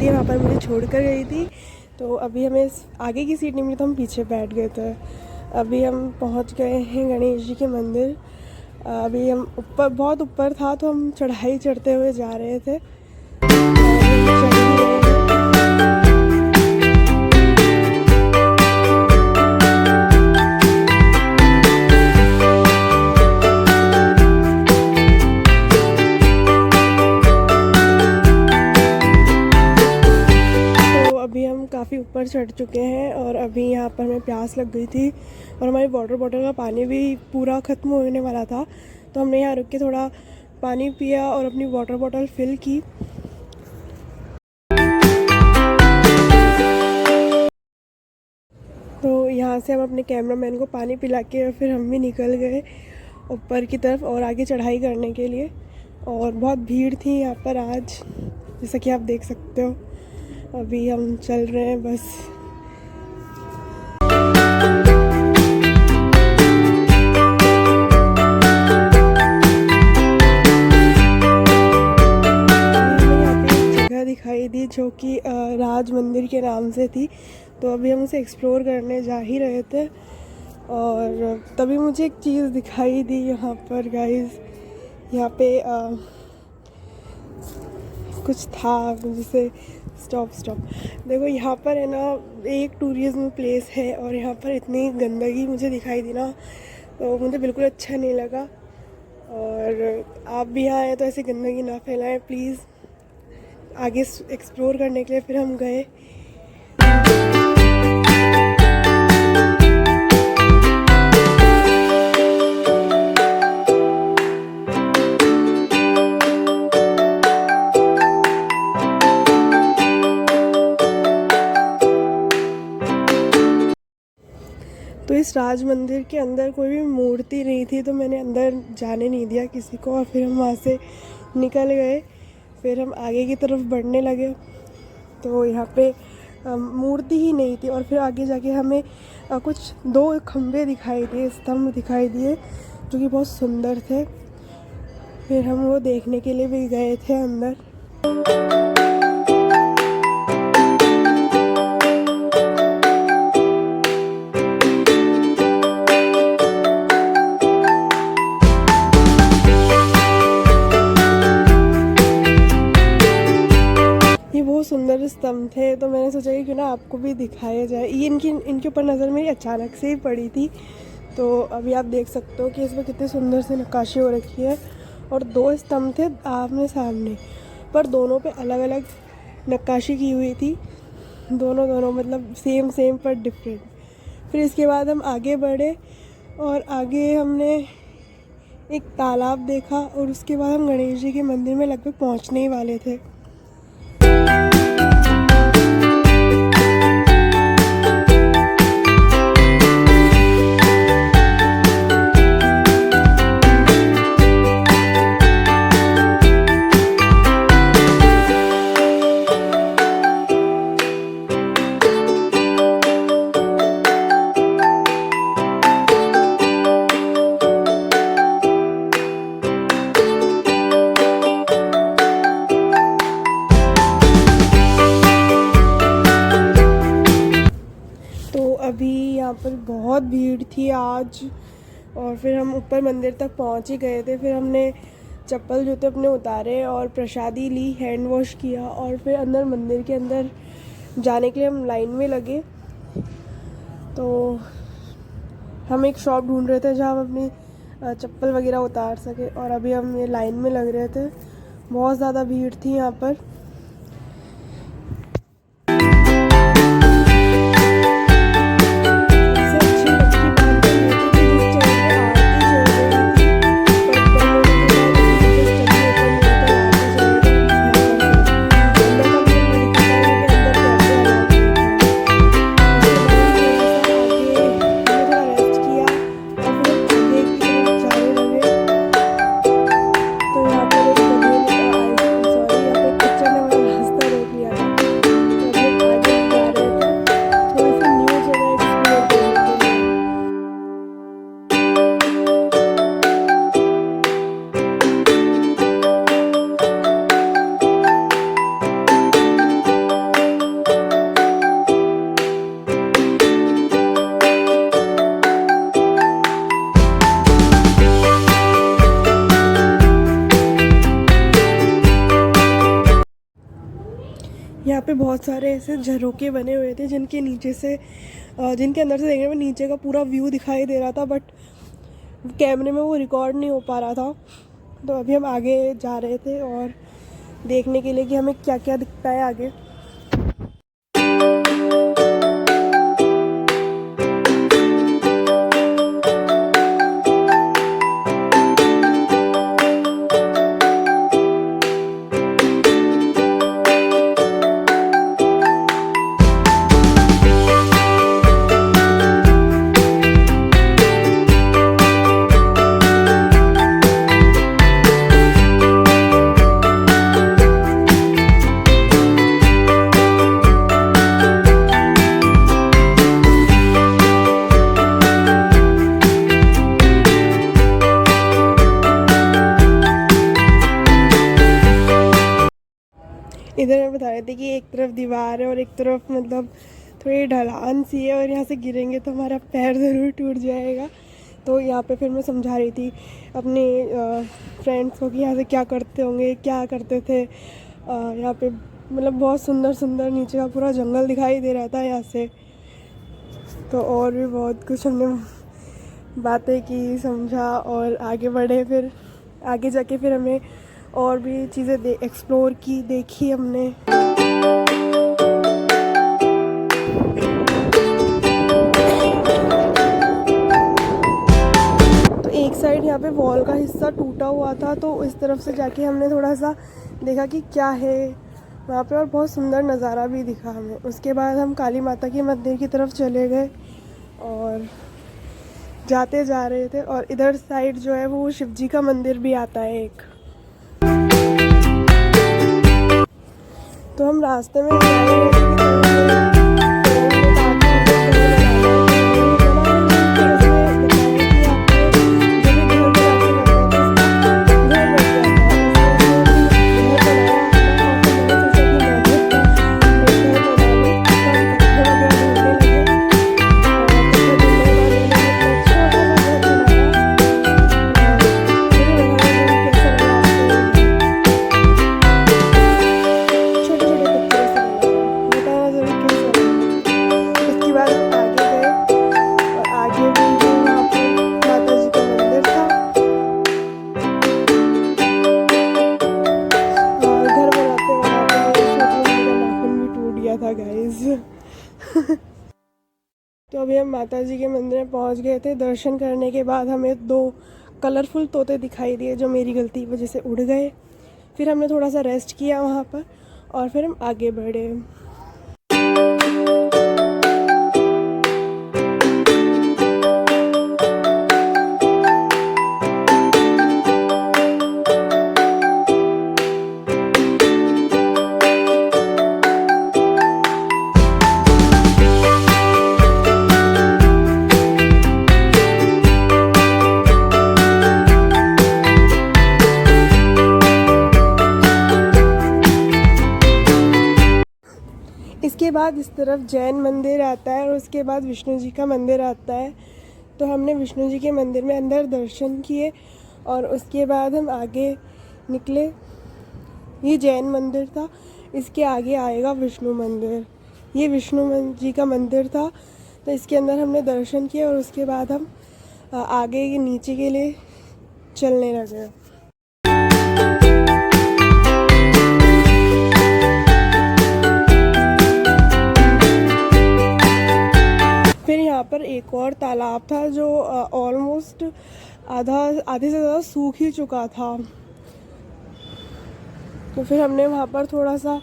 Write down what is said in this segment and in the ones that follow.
थी वहाँ पर मुझे छोड़ कर गई थी। तो अभी हमें आगे की सीट नहीं मिली तो हम पीछे बैठ गए थे। अभी हम पहुँच गए हैं गणेश जी के मंदिर। अभी हम ऊपर, बहुत ऊपर था तो हम चढ़ाई चढ़ते हुए जा रहे थे। काफ़ी ऊपर चढ़ चुके हैं और अभी यहाँ पर हमें प्यास लग गई थी और हमारी वाटर बॉटल का पानी भी पूरा ख़त्म होने वाला था। तो हमने यहाँ रुक के थोड़ा पानी पिया और अपनी वाटर बॉटल फिल की। तो यहाँ से हम अपने कैमरामैन को पानी पिला के और फिर हम भी निकल गए ऊपर की तरफ और आगे चढ़ाई करने के लिए। और बहुत भीड़ थी यहाँ पर आज, जैसा कि आप देख सकते हो। अभी हम चल रहे हैं बस। जगह दिखाई दी जो कि राज मंदिर के नाम से थी, तो अभी हम उसे एक्सप्लोर करने जा ही रहे थे और तभी मुझे एक चीज़ दिखाई दी यहाँ पर गाइस। यहाँ पे कुछ था जिसे स्टॉप देखो, यहाँ पर है ना एक टूरिज्म प्लेस है और यहाँ पर इतनी गंदगी मुझे दिखाई दी ना, तो मुझे बिल्कुल अच्छा नहीं लगा। और आप भी यहाँ आए तो ऐसी गंदगी ना फैलाएं प्लीज़। आगे एक्सप्लोर करने के लिए फिर हम गए। तो इस राज मंदिर के अंदर कोई भी मूर्ति नहीं थी, तो मैंने अंदर जाने नहीं दिया किसी को और फिर हम वहाँ से निकल गए। फिर हम आगे की तरफ बढ़ने लगे तो यहाँ पे मूर्ति ही नहीं थी। और फिर आगे जाके हमें कुछ 2 खंभे दिखाई दिए, स्तंभ दिखाई दिए जो कि बहुत सुंदर थे। फिर हम वो देखने के लिए भी गए थे अंदर। सुंदर स्तंभ थे तो मैंने सोचा कि क्यों ना आपको भी दिखाया जाए। ये इनके ऊपर नज़र मेरी अचानक से ही पड़ी थी। तो अभी आप देख सकते हो कि इसमें कितनी सुंदर सी नक्काशी हो रखी है और 2 स्तंभ थे आमने सामने, पर दोनों पे अलग अलग नक्काशी की हुई थी। दोनों मतलब सेम पर डिफरेंट। फिर इसके बाद हम आगे बढ़े और आगे हमने एक तालाब देखा और उसके बाद हम गणेश जी के मंदिर में लगभग पहुँचने ही वाले थे। अभी यहाँ पर बहुत भीड़ थी आज और फिर हम ऊपर मंदिर तक पहुँच ही गए थे। फिर हमने चप्पल जूते अपने उतारे और प्रसादी ली, हैंड वॉश किया और फिर अंदर मंदिर के अंदर जाने के लिए हम लाइन में लगे। तो हम एक शॉप ढूंढ रहे थे जहाँ हम अपनी चप्पल वगैरह उतार सके और अभी हम ये लाइन में लग रहे थे। बहुत ज़्यादा भीड़ थी यहाँ पर। यहाँ पे बहुत सारे ऐसे झरोके बने हुए थे जिनके नीचे से जिनके अंदर से देखने में नीचे का पूरा व्यू दिखाई दे रहा था, बट कैमरे में वो रिकॉर्ड नहीं हो पा रहा था। तो अभी हम आगे जा रहे थे और देखने के लिए कि हमें क्या क्या दिखता है आगे। इधर मैं बता रहे थे कि एक तरफ दीवार है और एक तरफ मतलब थोड़ी ढलान सी है, और यहाँ से गिरेंगे तो हमारा पैर ज़रूर टूट जाएगा। तो यहाँ पे फिर मैं समझा रही थी अपने फ्रेंड्स को कि यहाँ से क्या करते होंगे, क्या करते थे। यहाँ पे मतलब बहुत सुंदर सुंदर नीचे का पूरा जंगल दिखाई दे रहा था यहाँ से। तो और भी बहुत कुछ हमने बातें की, समझा और आगे बढ़े। फिर आगे जाके फिर हमें और भी चीज़ें एक्सप्लोर की, देखी हमने। तो एक साइड यहाँ पे वॉल का हिस्सा टूटा हुआ था, तो इस तरफ से जाके हमने थोड़ा सा देखा कि क्या है वहाँ पे, और बहुत सुंदर नज़ारा भी दिखा हमें। उसके बाद हम काली माता के मंदिर की तरफ चले गए और जाते जा रहे थे। और इधर साइड जो है वो शिव जी का मंदिर भी आता है एक। तो हम रास्ते में जा रहे थे था गाइस। तो अभी हम माता जी के मंदिर में पहुंच गए थे। दर्शन करने के बाद हमें 2 कलरफुल तोते दिखाई दिए जो मेरी गलती की वजह से उड़ गए। फिर हमने थोड़ा सा रेस्ट किया वहाँ पर और फिर हम आगे बढ़े। इसके बाद इस तरफ जैन मंदिर आता है और उसके बाद विष्णु जी का मंदिर आता है। तो हमने विष्णु जी के मंदिर में अंदर दर्शन किए और उसके बाद हम आगे निकले। ये जैन मंदिर था, इसके आगे आएगा विष्णु मंदिर। ये विष्णु जी का मंदिर था, तो इसके अंदर हमने दर्शन किए और उसके बाद हम आगे के नीचे के लिए चलने लगे। फिर यहाँ पर एक और तालाब था जो ऑलमोस्ट आधे से ज़्यादा सूख ही चुका था। तो फिर हमने वहाँ पर थोड़ा सा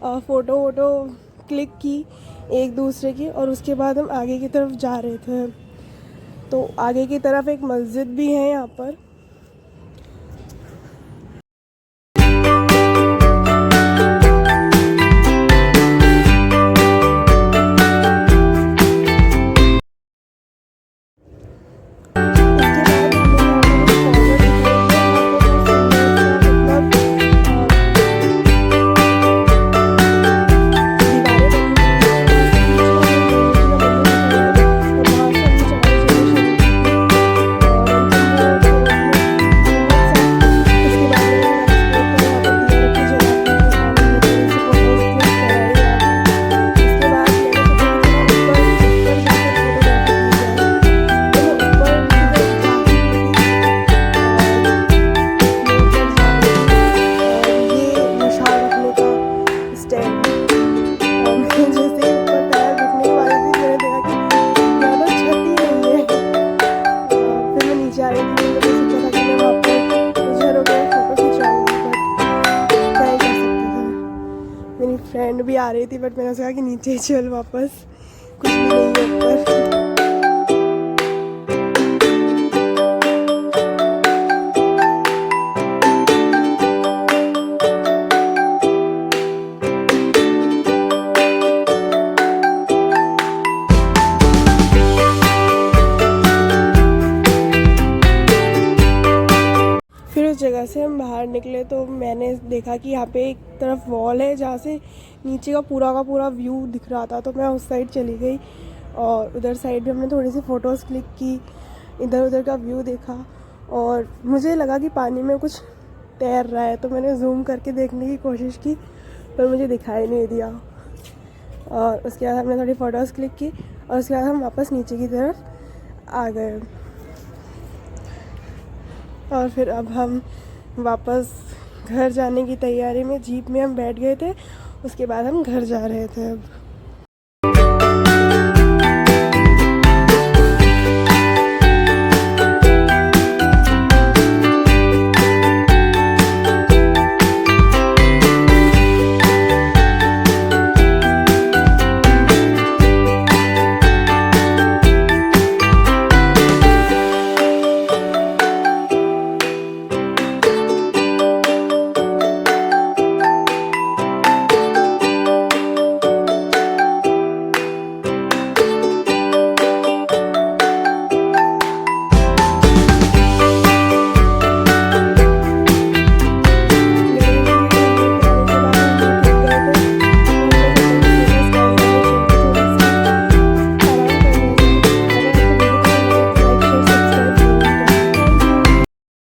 फ़ोटो वोटो क्लिक की एक दूसरे की, और उसके बाद हम आगे की तरफ जा रहे थे। तो आगे की तरफ एक मस्जिद भी है यहाँ पर। फ्रेंड भी आ रही थी बट मैंने कहा कि नीचे ही चल वापस, कुछ भी नहीं है ऊपर। फिर उस जगह से हम बाहर निकले तो मैंने देखा कि यहाँ पे एक तरफ वॉल है जहाँ से नीचे का पूरा व्यू दिख रहा था, तो मैं उस साइड चली गई और उधर साइड भी हमने थोड़ी सी फ़ोटोज़ क्लिक की, इधर उधर का व्यू देखा और मुझे लगा कि पानी में कुछ तैर रहा है, तो मैंने जूम करके देखने की कोशिश की पर मुझे दिखाई नहीं दिया। और उसके बाद हमने थोड़ी फ़ोटोज़ क्लिक की और उसके बाद हम वापस नीचे की तरफ आ गए। और फिर अब हम वापस घर जाने की तैयारी में जीप में हम बैठ गए थे, उसके बाद हम घर जा रहे थे अब।